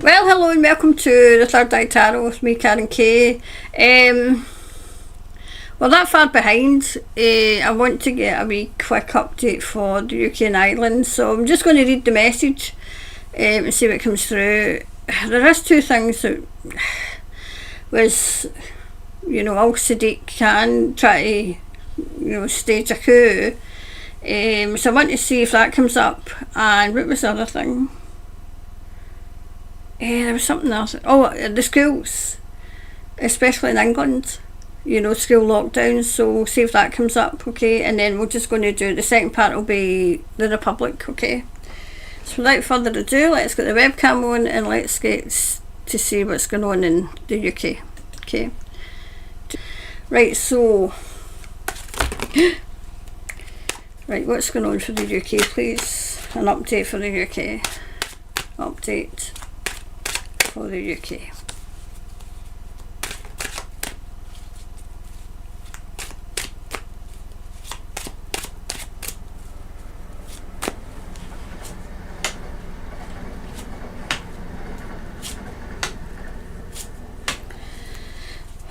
Well, hello and welcome to the Third Eye Tarot with me, Karen Kay. We're that far behind. I want to get a wee quick update for the UK and Ireland, so I'm just going to read the message and see what comes through. There is two things that was, Al Sadiq can try to, stage a coup. So I want to see if that comes up. And what was the other thing? There was something else. Oh, the schools, especially in England, school lockdowns. So see if that comes up, okay? And then we're just going to do the second part will be the Republic, okay? So without further ado, let's get the webcam on and let's get to see what's going on in the UK, okay? Right, so right, what's going on for the UK, please? An update for the UK. Update for the UK.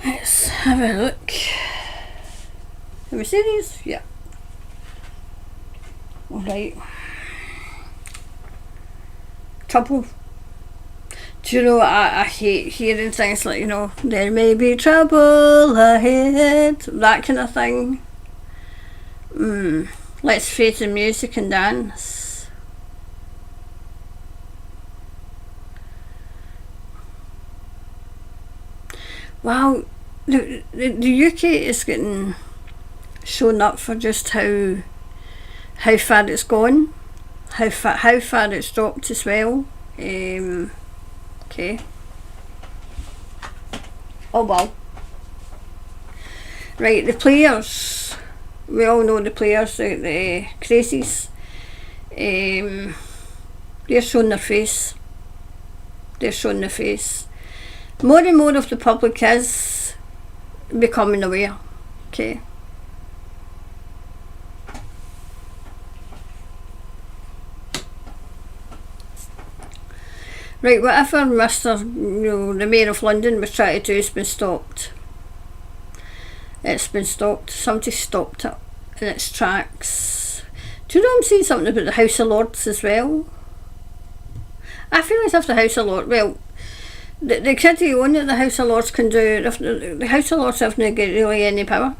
Let's have a look. Have we seen these? Yeah. Alright. Trouble. Do you know, I hate hearing things like, there may be trouble ahead, that kind of thing. Let's face the music and dance. Wow, the UK is getting shown up for just how far it's gone, how far it's dropped as well. Okay. Oh well. Right, the players. We all know the players, the crazies. They're showing their face. They're showing their face. More and more of the public is becoming aware. Okay. Right, whatever the Mayor of London was trying to do has been stopped. It's been stopped. Somebody stopped it in its tracks. Do you know I'm saying something about the House of Lords as well? I feel as if the House of Lords, well, the kitty on that the House of Lords can do, if the House of Lords haven't got really any power,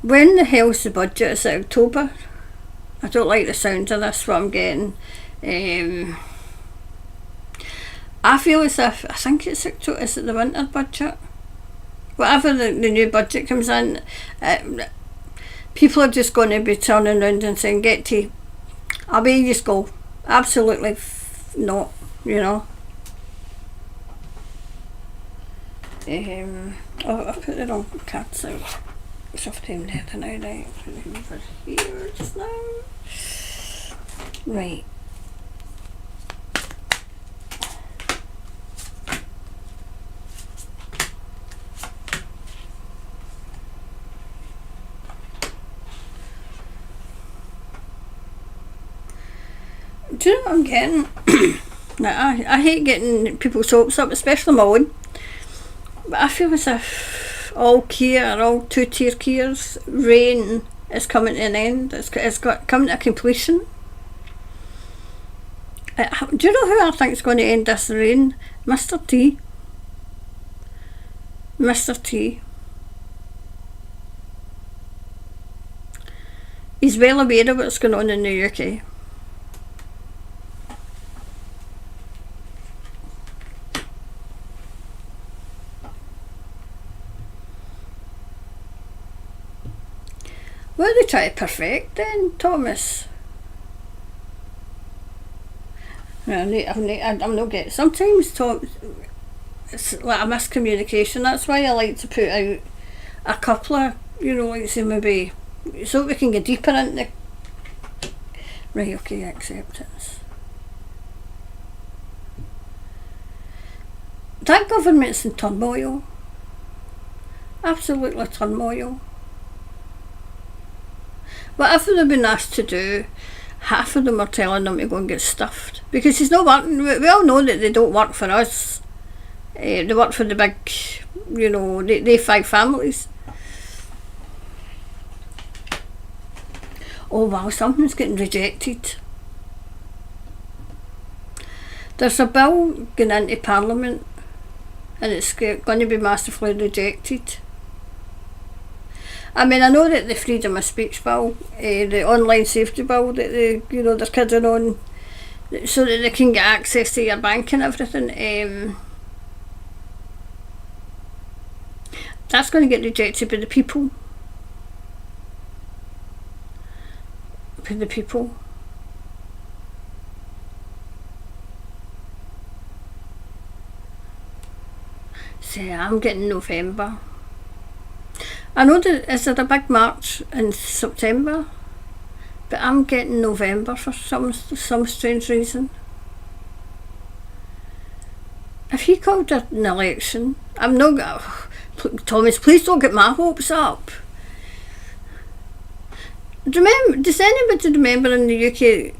When the hell's the budget? Is it October? I don't like the sound of this, what I'm getting. I feel as if, I think it's October, is it the winter budget? Whatever the new budget comes in, people are just going to be turning around and saying, get to, away you just go. Absolutely not, Oh, I put the wrong cards out. Sometime there tonight, right? Over here just now. Right. Do you know what I'm getting? Now, I hate getting people's hopes up, especially my own. But I feel as if all two-tier Keir's reign is coming to an end. It's coming to completion. Do you know who I think is going to end this reign? Mr. T. Mr. T. He's well aware of what's going on in the UK. What are they trying to perfect then, Thomas? I'm not getting. Sometimes it's like a miscommunication. That's why I like to put out a couple of, like say maybe, so we can get deeper into. Right, okay, acceptance. That government's in turmoil. Absolutely turmoil. Whatever they've been asked to do, half of them are telling them to go and get stuffed. Because he's not working. We all know that they don't work for us. They work for the big, they 5 families. Oh wow, something's getting rejected. There's a bill going into Parliament and it's going to be massively rejected. I mean, I know that the freedom of speech bill, the online safety bill that they're kidding on, so that they can get access to your bank and everything. That's going to get rejected by the people. By the people. Say, I'm getting November. I know that is there a big march in September, but I'm getting November for some strange reason. If he called it an election, I'm not. Thomas, please don't get my hopes up. Does anybody remember in the UK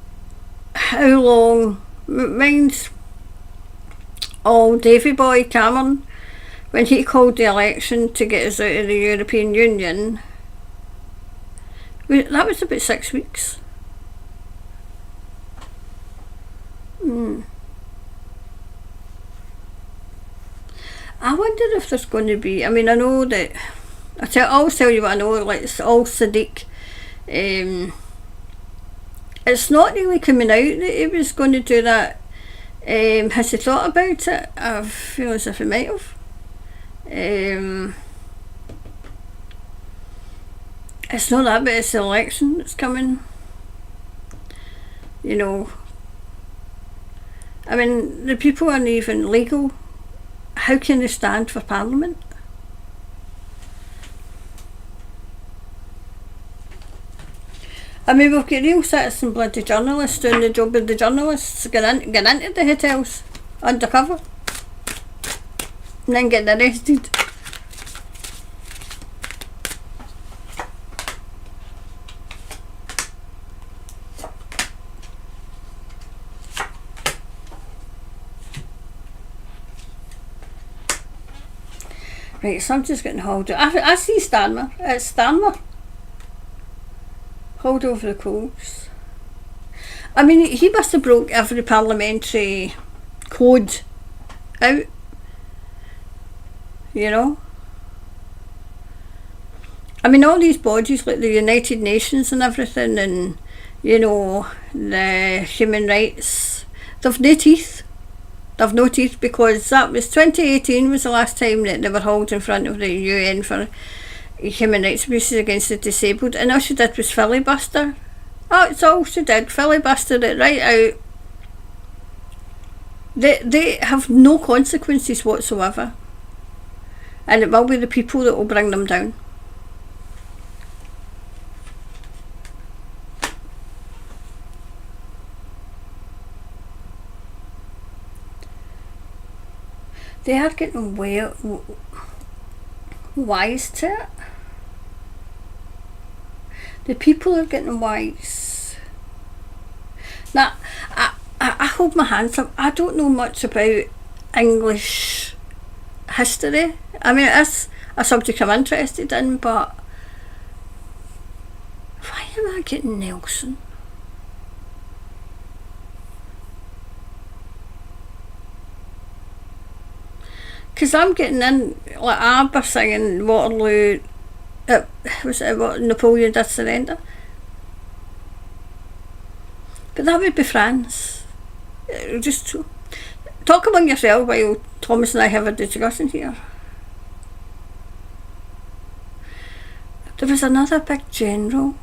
how long? Mine's Davy Boy Cameron, when he called the election to get us out of the European Union. That was about 6 weeks. I wonder if there's going to be. I mean, I know that. I always tell you what I know. Like, it's all Sadiq. It's not really coming out that he was going to do that. Has he thought about it? I feel as if he might have. It's not that, but it's the election that's coming. I mean, the people aren't even legal. How can they stand for Parliament? I mean, we've got real citizen bloody journalists doing the job of the journalists, getting into the hotels undercover and then getting arrested. Right, so I'm just getting hauled. I see Stanmer. It's Stanmer. Hauled over the coals. I mean, he must have broke every parliamentary code out. I mean, all these bodies like the United Nations and everything, and the human rights, they've no teeth. They've no teeth, because that was 2018 was the last time that they were hauled in front of the UN for human rights abuses against the disabled, and all she did was filibuster. Oh, it's all she did, filibustered it right out. They have no consequences whatsoever, and it will be the people that will bring them down. They are getting wise to it. The people are getting wise. Now, I hold my hands up. I don't know much about English history. I mean, it's a subject I'm interested in, but why am I getting Nelson? Because I'm getting in, like ABBA singing Waterloo, was it what Napoleon did surrender? But that would be France. Just talk among yourself while Thomas and I have a discussion here. There was another big general.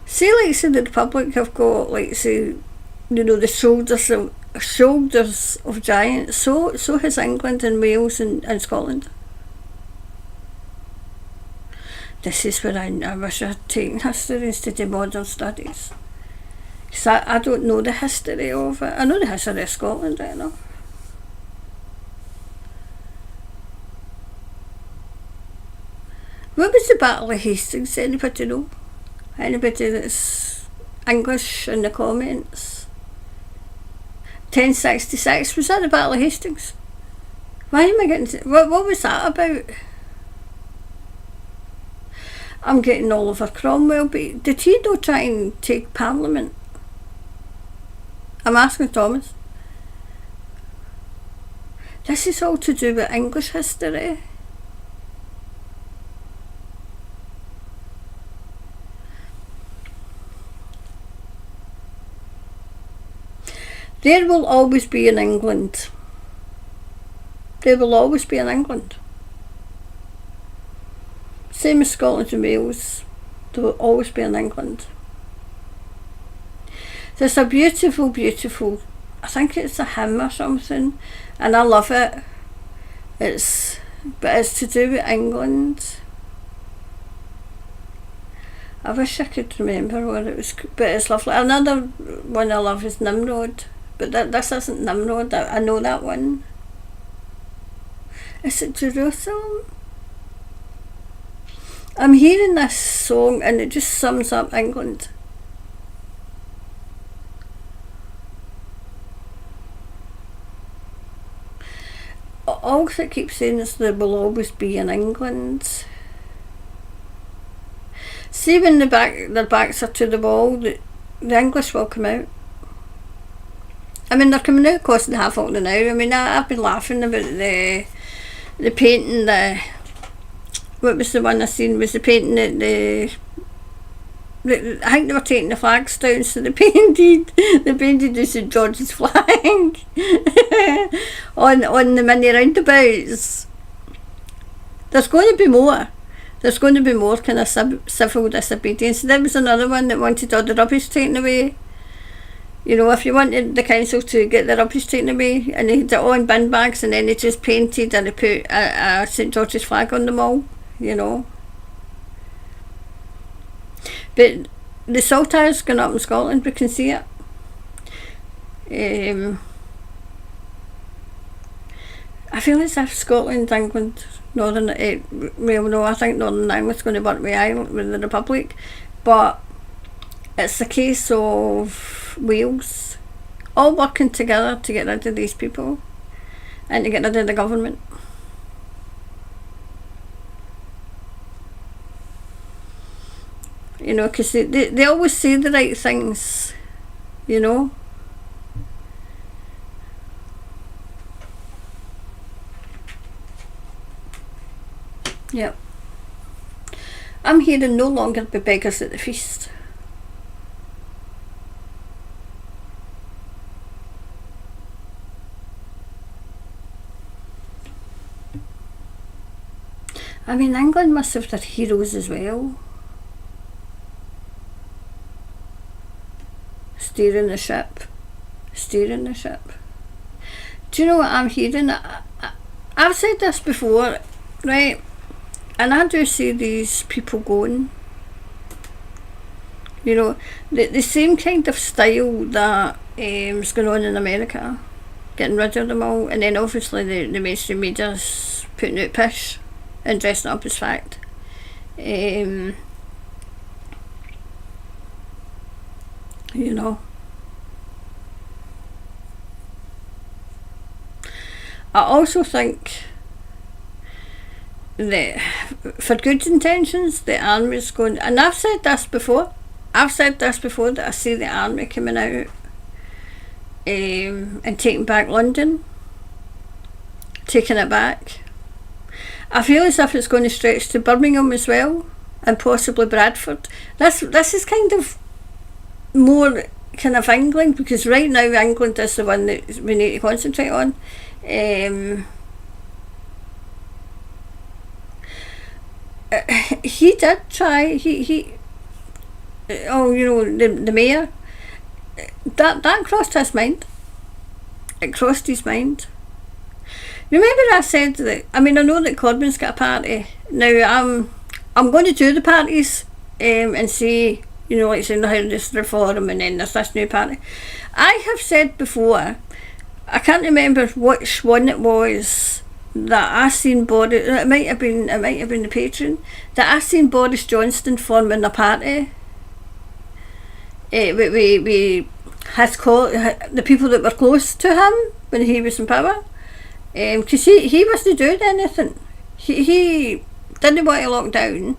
See, like, say the Republic have got, like, say, the shoulders of giants. So has England and Wales and Scotland. This is where I wish I had taken history instead of modern studies. Because I don't know the history of it. I know the history of Scotland right now. What was the Battle of Hastings? Anybody know? Anybody that's English in the comments? 1066, was that the Battle of Hastings? Why am I getting... What was that about? I'm getting Oliver Cromwell, but did he not try and take Parliament? I'm asking Thomas. This is all to do with English history. There will always be in England. There will always be in England. Same as Scotland and Wales. There will always be in England. There's a beautiful, beautiful, I think it's a hymn or something, and I love it. But it's to do with England. I wish I could remember what it was, but it's lovely. Another one I love is Nimrod. But this isn't Nimrod, I know that one. Is it Jerusalem? I'm hearing this song and it just sums up England. All it keeps saying is there will always be in England. See when their backs are to the wall, the English will come out. I mean, they're coming out costing half of it now. I mean, I've been laughing about the painting, what was the one I seen, was the painting at I think they were taking the flags down, so they painted the St George's flag on the mini roundabouts. There's going to be more. There's going to be more kind of civil disobedience. There was another one that wanted all the rubbish taken away. You know, if you wanted the council to get the rubbish taken away, and they had it all in bin bags, and then they just painted and they put a St George's flag on them all, you know. But the saltire's going up in Scotland, we can see it. I feel as if Scotland, England, Northern, well no, I think Northern Ireland's going to work with Ireland, with the Republic, but it's a case of Wales all working together to get rid of these people and to get rid of the government. You know, because they always say the right things, you know. Yep. I'm hearing no longer be beggars at the feast. I mean, England must have their heroes as well. Steering the ship. Do you know what I'm hearing? I've said this before, right? And I do see these people going. You know, the same kind of style that is going on in America, getting rid of them all, and then obviously the mainstream media's putting out pish and dressing up as fact. You know. I also think that for good intentions, the army's going, and I've said this before that I see the army coming out and taking back London, taking it back. I feel as if it's going to stretch to Birmingham as well, and possibly Bradford. This is kind of more kind of England, because right now England is the one that we need to concentrate on. He did try. Oh, you know, the mayor. That crossed his mind. It crossed his mind. Remember I said that, I mean, I know that Corbyn's got a party. Now, I'm going to do the parties and see, you know, like saying how this reform and then there's this new party. I have said before, I can't remember which one it was, that I seen Boris. It might have been the patron that I seen Boris Johnson forming a party. We the people that were close to him when he was in power, because he wasn't doing anything. He didn't want to lock down.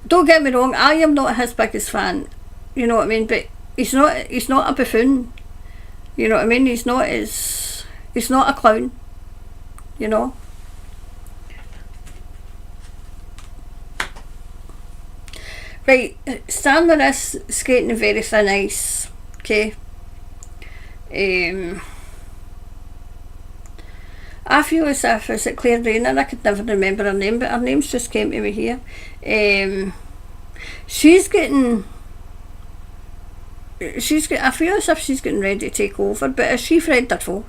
Don't get me wrong, I am not his biggest fan. You know what I mean? But he's not a buffoon. You know what I mean? He's not a clown. You know. Right, stand with us skating in very thin ice. Okay. I feel as if, is it Claire Rayner? I could never remember her name, but her name's just came to me here. She's getting. I feel as if she's getting ready to take over, but is she Fred Durfell?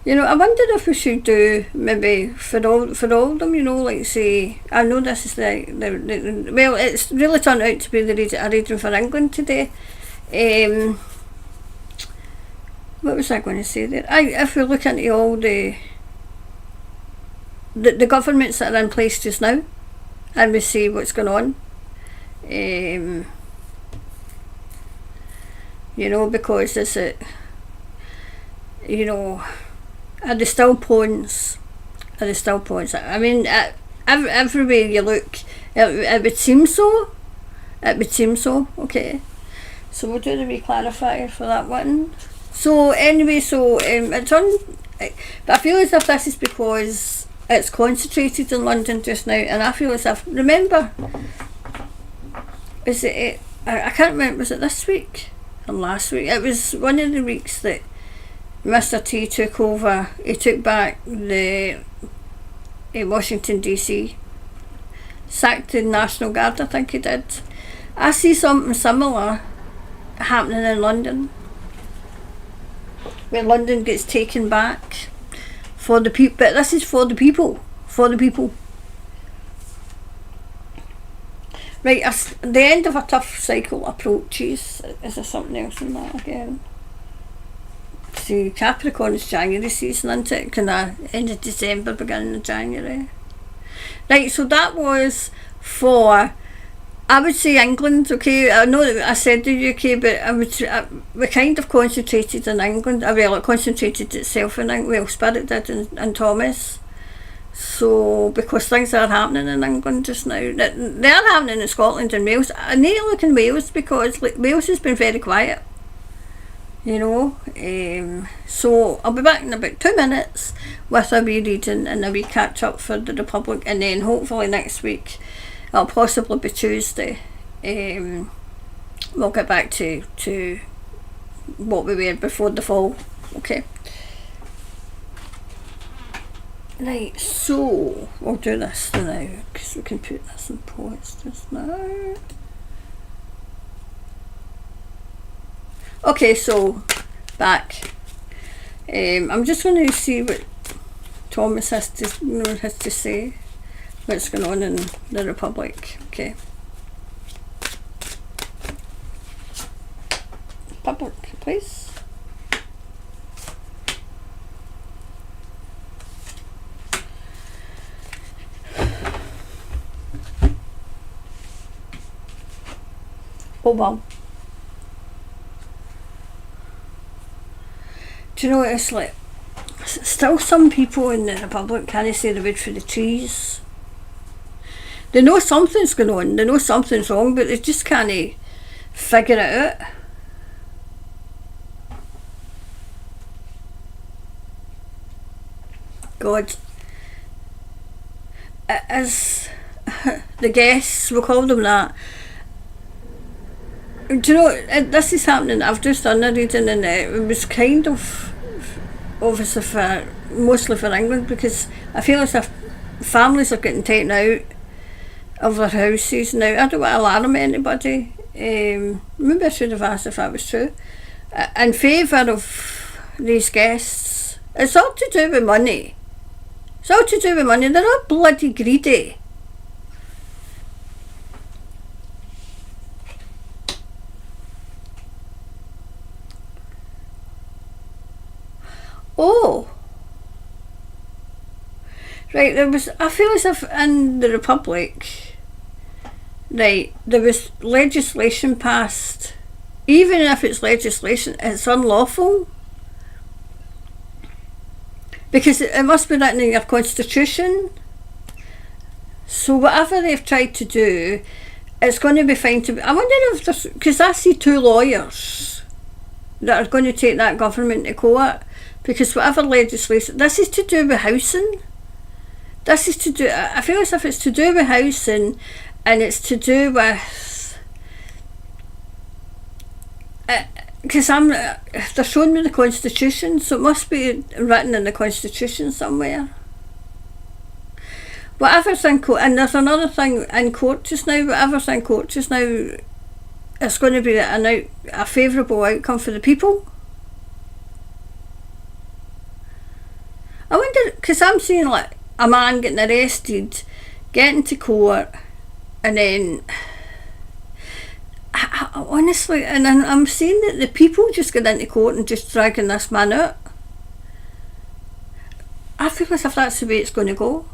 You know, I wondered if we should do maybe for all of them, you know, like say, I know this is the well, it's really turned out to be a reading for England today. What was I going to say there? If we look into all the governments that are in place just now, and we see what's going on, you know, because is it, you know, are they still pawns? I mean, everywhere you look, it would seem so. Okay. So we'll do the wee clarifier for that one. So anyway, it's on. But I feel as if this is because it's concentrated in London just now, and I feel as if, remember, is it? I can't remember. Was it this week or last week? It was one of the weeks that Mr. T took over. He took back the Washington DC, sacked the National Guard. I think he did. I see something similar happening in London, where London gets taken back for the people. But this is for the people. Right, the end of a tough cycle approaches. Is there something else in that again? See, Capricorn is January season, isn't it? Kind of end of December, beginning of January. Right, so that was for, I would say England, okay? I know that I said the UK, but we kind of concentrated in England. Well, it concentrated itself in England. Well, Spirit did and Thomas. So, because things are happening in England just now. They are happening in Scotland and Wales. I need to look in Wales because Wales has been very quiet. You know, so I'll be back in about 2 minutes with a wee reading and a wee catch up for the Republic, and then hopefully next week, it'll possibly be Tuesday, we'll get back to what we were before the fall. Okay. Right, so we'll do this now because we can put this in pause just now. Okay, so back. I'm just going to see what Thomas has to say. What's going on in the Republic? Okay. Public, please. Oh well. Do you know, it's like, still some people in the Republic can't say the word for the trees. They know something's going on, they know something's wrong, but they just can't figure it out. God. As the guests, we'll call them that. Do you know, this is happening, I've just done a reading and it was kind of obviously mostly for England, because I feel as if families are getting taken out of their houses now. I don't want to alarm anybody. Maybe I should have asked if that was true. In favour of these guests. It's all to do with money. They're all bloody greedy. Oh, Right, I feel as if in the Republic, right, there was legislation passed. Even if it's legislation, it's unlawful. Because it must be written in your constitution. So whatever they've tried to do, it's going to be fine to be. I wonder if there's, because I see two lawyers that are going to take that government to court, because whatever legislation, this is to do with housing. This is to do, I feel as if it's to do with housing, and it's to do with, because they're showing me the constitution, so it must be written in the constitution somewhere. Whatever's in court, and there's another thing in court just now, whatever's in court just now, it's going to be a favourable outcome for the people. I wonder, because I'm seeing like a man getting arrested, getting to court, and then I honestly, and I'm seeing that the people just get into court and just dragging this man out. I feel as if that's the way it's going to go.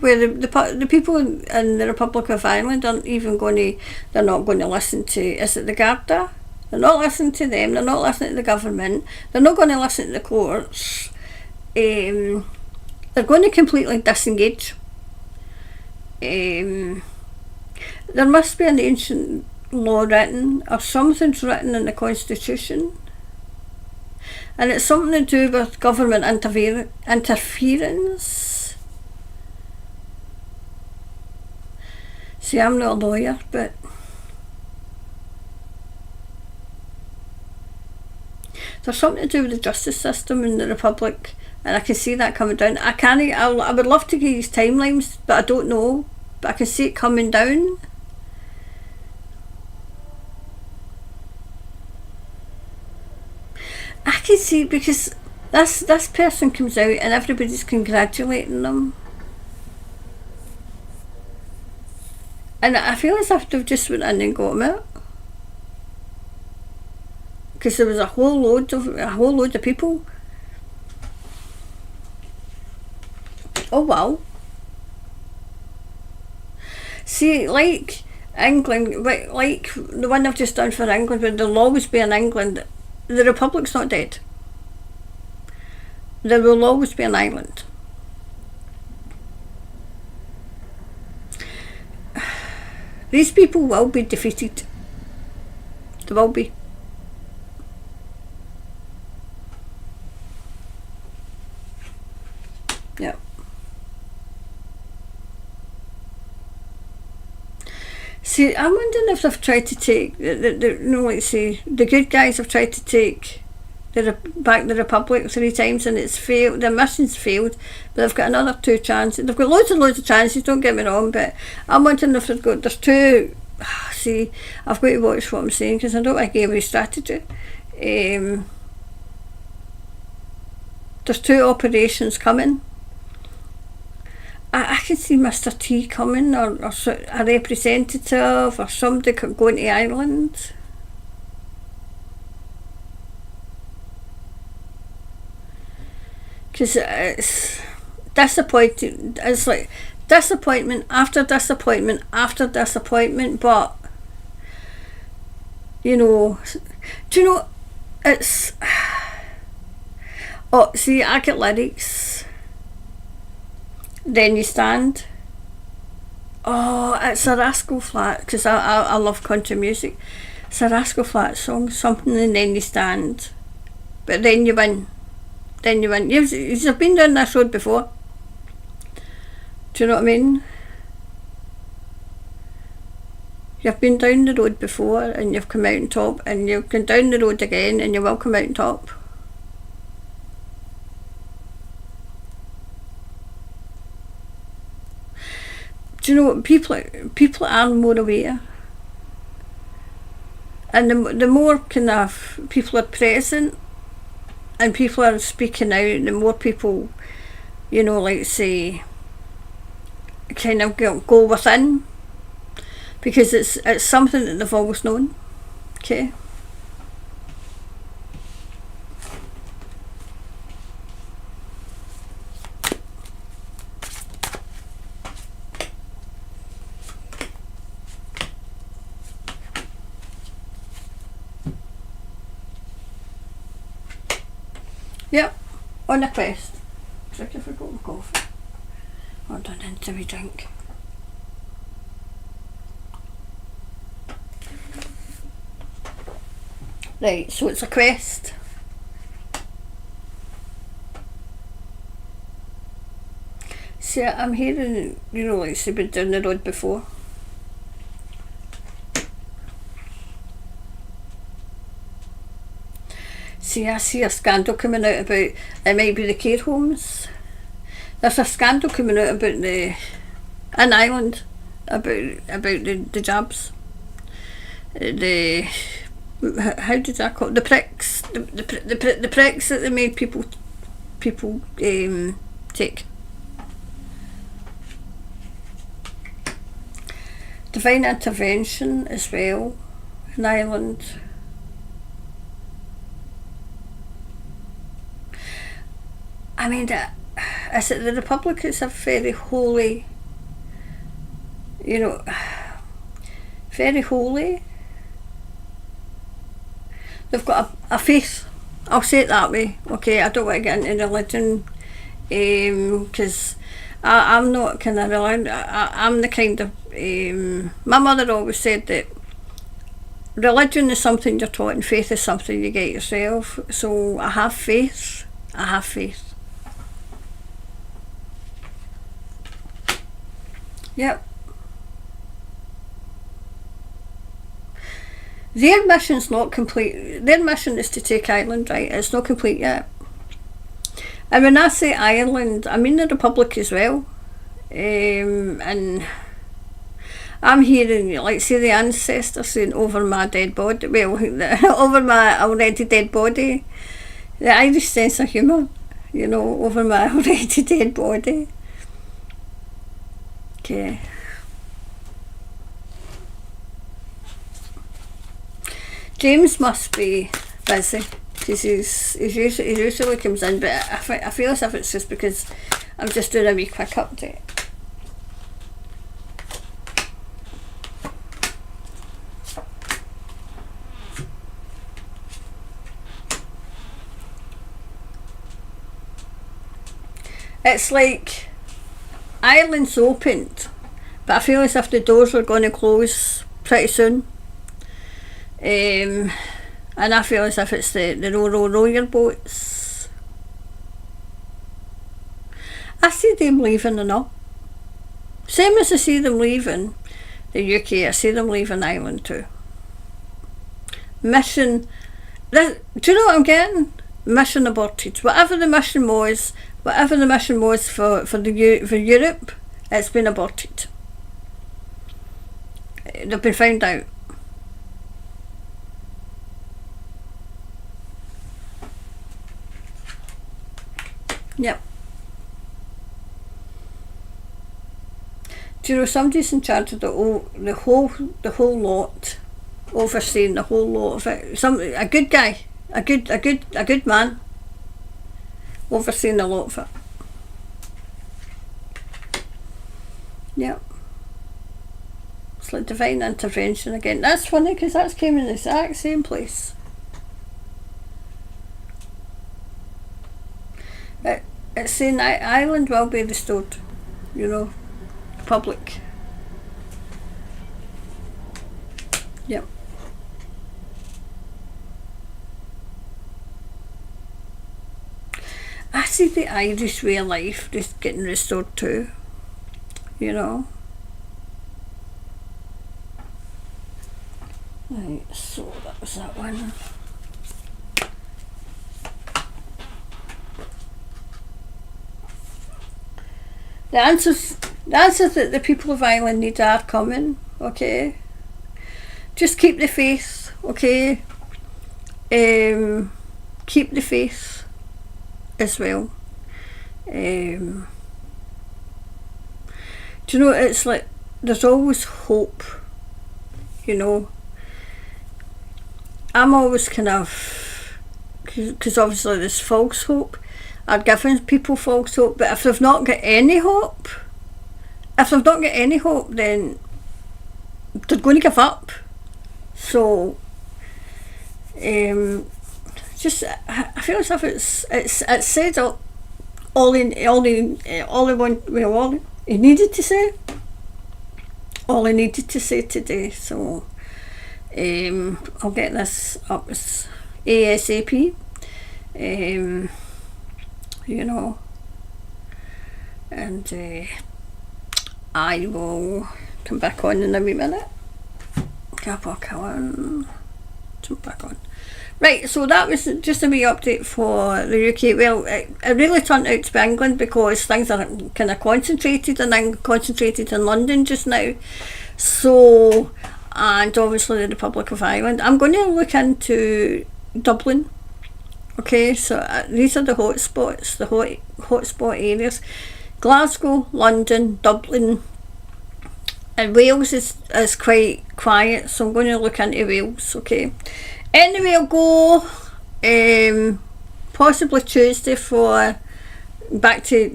Where the people in the Republic of Ireland aren't even going to, they're not going to listen to, is it the Garda? They're not listening to them, they're not listening to the government, they're not going to listen to the courts. They're going to completely disengage. There must be an ancient law written, or something's written in the constitution, and it's something to do with government interference. See, I'm not a lawyer, but there's something to do with the justice system in the Republic, and I can see that coming down. I would love to give these timelines, but I don't know, but I can see it coming down. I can see, because this person comes out and everybody's congratulating them. And I feel as if they've just went in and got him out. Because there was a whole load of people. Oh wow. See, like England, like the one I've just done for England, but there'll always be in England, the Republic's not dead. There will always be an Ireland. These people will be defeated. They will be. Yeah. See, I'm wondering if they've tried to take, the good guys have tried to take back the Republic 3 times and it's failed. Their mission's failed, but they've got another 2 chances. They've got loads and loads of chances, don't get me wrong, but I'm wondering if there's 2. See, I've got to watch what I'm saying because I don't want to give away strategy. There's 2 operations coming. I can see Mr. T coming, or a representative, or somebody going to Ireland. Because it's disappointing. It's like disappointment after disappointment after disappointment. But do you know? It's see, I get lyrics. Then you stand. Oh, it's a Rascal Flat, because I love country music. It's a Rascal Flat song, something, and then you stand. But then you win. Then you win. You've been down this road before. Do you know what I mean? You've been down the road before and you've come out on top, and you've gone down the road again and you will come out on top. Do you know what, people are more aware, and the more kind of people are present and people are speaking out, the more people, like say, kind of go within, because it's something that they've always known. Okay. Yep, on a quest. Check if I got my coffee. Hold on until we drink. Right, so it's a quest. See, I'm hearing, like she's been down the road before. See, I see a scandal coming out about, it might be the care homes. There's a scandal coming out about in Ireland, about the jabs. How did I call it? The pricks, the pricks that they made people take. Divine intervention as well in Ireland. I mean, is it the Republic is a very holy, very holy. They've got a faith. I'll say it that way. Okay, I don't want to get into religion, because I'm not kind of religion. I'm the kind of. My mother always said that religion is something you're taught, and faith is something you get yourself. So I have faith. I have faith. Yep. Their mission's not complete. Their mission is to take Ireland, right? It's not complete yet. And when I say Ireland, I mean the Republic as well. And I'm hearing, like, say the ancestors saying over my dead body, well, over my already dead body. The Irish sense of humour, over my already dead body. Okay. James must be busy because he usually comes in, but I feel as if it's just because I'm just doing a wee quick update. It's like Ireland's opened, but I feel as if the doors are going to close pretty soon. And I feel as if it's the row your boats. I see them leaving and all. Same as I see them leaving the UK, I see them leaving Ireland too. Mission, do you know what I'm getting? Mission aborted. Whatever the mission was for Europe, it's been aborted. They've been found out. Yep. Do you know somebody's in charge of the whole lot, overseeing the whole lot of it? A good guy, a good man, overseeing a lot of it. Yep. It's like divine intervention again. That's funny because that's came in the exact same place. It's saying Ireland will be restored, public. Yep. I see the Irish way of life just getting restored too, Right, so that was that one. The answers that the people of Ireland need are coming, okay? Just keep the faith, okay? Keep the faith as well. Do you know, it's like there's always hope, I'm always kind of, because obviously there's false hope. Are giving people false hope, but if they've not got any hope, then they're going to give up. So, do just, I feel as if it's said all he needed to say. All I needed to say today. So I'll get this up as ASAP. You know, and I will come back on in a wee minute. Jump back on. Right, so that was just a wee update for the UK. Well, it really turned out to be England because things are kind of concentrated in London just now. So, and obviously the Republic of Ireland. I'm going to look into Dublin. Okay, so these are the hotspots, the hotspot areas. Glasgow, London, Dublin, and Wales is quite quiet, so I'm going to look into Wales, okay. Anyway, I'll go possibly Tuesday for back to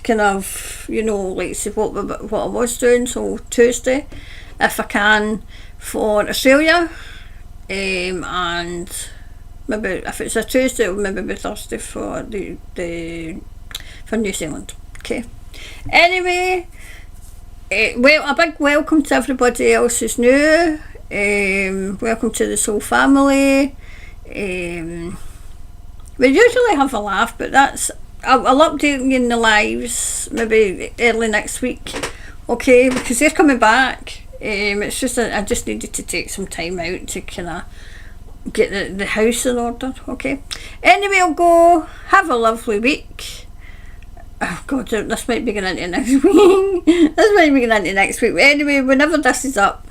kind of, you know, like say what I was doing. So Tuesday, if I can, for Australia, and maybe if it's a Tuesday, it'll maybe be Thursday for for New Zealand. Okay. Anyway, well, a big welcome to everybody else who's new. Welcome to the Soul family. We usually have a laugh, but I'll update you in the lives maybe early next week, okay, because they're coming back. It's just I just needed to take some time out to kind of get the house in order, okay. Anyway, I'll go. Have a lovely week. Oh God, this might be going into next week. But anyway, whenever this is up,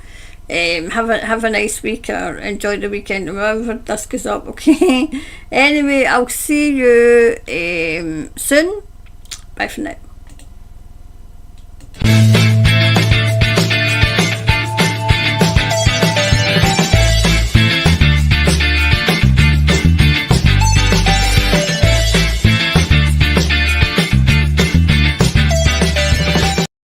have a nice week or enjoy the weekend whenever this goes up, okay. Anyway, I'll see you soon. Bye for now.